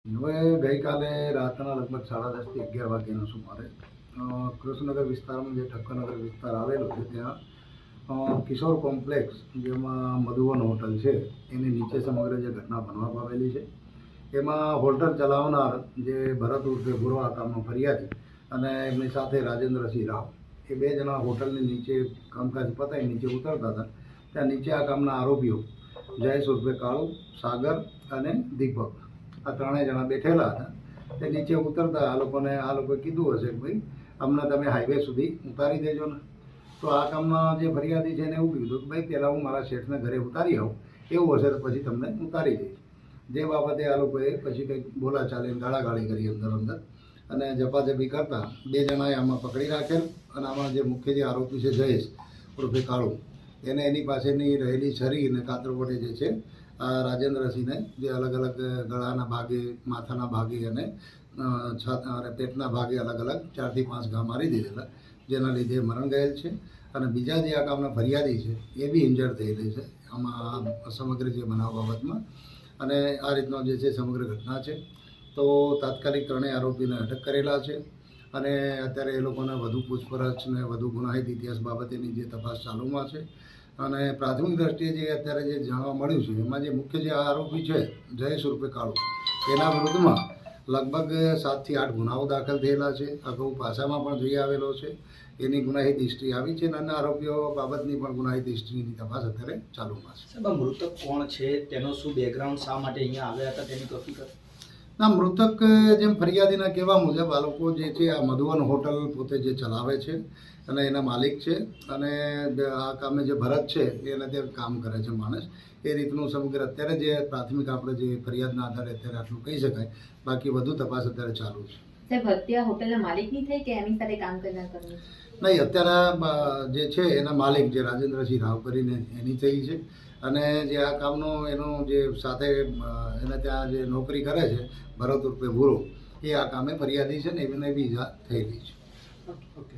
હવે ગઈકાલે રાતના લગભગ 10:30 થી 11 વાગ્યાના સુમારે કૃષ્ણનગર વિસ્તારમાં જે ઠક્કરનગર વિસ્તાર આવેલો છે ત્યાં કિશોર કોમ્પ્લેક્સ જેમાં મધુવન હોટલ છે એની નીચે સમગ્ર જે ઘટના બનવા પામેલી છે એમાં હોટલ ચલાવનાર જે ભરત ઉર્ફે ભૂરો આ કામનો ફરિયાદી અને એમની સાથે રાજેન્દ્રસિંહ રાવ એ બે જણા હોટલની નીચે કામકાજ પતાવી નીચે ઉતરતા હતા. ત્યાં નીચે આ કામના આરોપીઓ જયેશ ઉર્ફે કાળુ, સાગર અને દીપક આ ત્રણેય જણા બેઠેલા હતા. તે નીચે ઉતરતા આ લોકોએ કીધું હશે કે ભાઈ અમને તમે હાઈવે સુધી ઉતારી દેજો ને. તો આ કામના જે ફરિયાદી છે એને એવું કીધું કે ભાઈ પહેલાં હું મારા શેઠને ઘરે ઉતારી આવું, એવું હશે તો પછી તમને ઉતારી દઈશ. જે બાબતે આ લોકોએ પછી કંઈક બોલાચાલી ગાળાગાળી કરી અંદર અને ઝપાઝપી કરતાં બે જણાએ આમાં પકડી રાખેલ અને આમાં જે મુખ્ય જે આરોપી છે જયેશ ઉર્ફે કાળુ એને એની પાસેની રહેલી છરી અને કાતરકોટે જે છે આ રાજેન્દ્રસિંહને જે અલગ અલગ ગળાના ભાગે, માથાના ભાગે અને પેટના ભાગે અલગ અલગ 4 થી 5 ઘા મારી દીધેલા, જેના લીધે મરણ ગયેલ છે. અને બીજા જે આ કામના ફરિયાદી છે એ બી ઇન્જર્ડ થયેલી છે આમાં સમગ્ર જે બનાવ બાબતમાં. અને આ રીતનો જે છે સમગ્ર ઘટના છે. તો તાત્કાલિક ત્રણેય આરોપીને અટક કરેલા છે અને અત્યારે એ લોકોને વધુ પૂછપરછ ને વધુ ગુનાહિત ઇતિહાસ બાબતેની જે તપાસ ચાલુમાં છે. અને પ્રાથમિક દ્રષ્ટિએ જે અત્યારે જે જાણવા મળ્યું છે એમાં જે મુખ્ય જે આરોપી છે જયેશ ઉર્ફે કાળુ એના વિરુદ્ધમાં લગભગ 7 થી 8 ગુનાઓ દાખલ થયેલા છે. અગાઉ પાસામાં પણ જઈ આવેલો છે, એની ગુનાહિત હિસ્ટ્રી આવી છે અને અન્ય આરોપીઓ બાબતની પણ ગુનાહિત હિસ્ટ્રીની તપાસ અત્યારે ચાલુમાં છે. સાહેબ, મૃતક કોણ છે, તેનો શું બેકગ્રાઉન્ડ, શા માટે અહીંયા આવ્યા હતા તેની હકીકત? ના, મૃતક જેમ ફરિયાદીના કહેવા મુજબ આ લોકો જે છે આ મધુવન હોટલ પોતે જે ચલાવે છે અને એના માલિક છે અને આ કામે જે ભરત છે એને ત્યાં કામ કરે છે માણસ. એ રીતનું સમગ્ર અત્યારે જે પ્રાથમિક આપણે જે ફરિયાદના આધારે અત્યારે આટલું કહી શકાય. બાકી વધુ તપાસ અત્યારે ચાલુ છે. સાહેબ, હત્યા હોટલના માલિકની થઈ કે એની સાથે કામ કરનાર કર્યું? નહીં, અત્યારે જે છે એના માલિક જે રાજેન્દ્રસિંહ રાવ કરીને એની થઈ છે અને જે આ કામનો એનો જે સાથે એને ત્યાં જે નોકરી કરે છે ભરત ઉર્ફે ભૂરો એ આ કામે ફરિયાદી છે ને એને બી ઈજા થયેલી છે. ઓકે.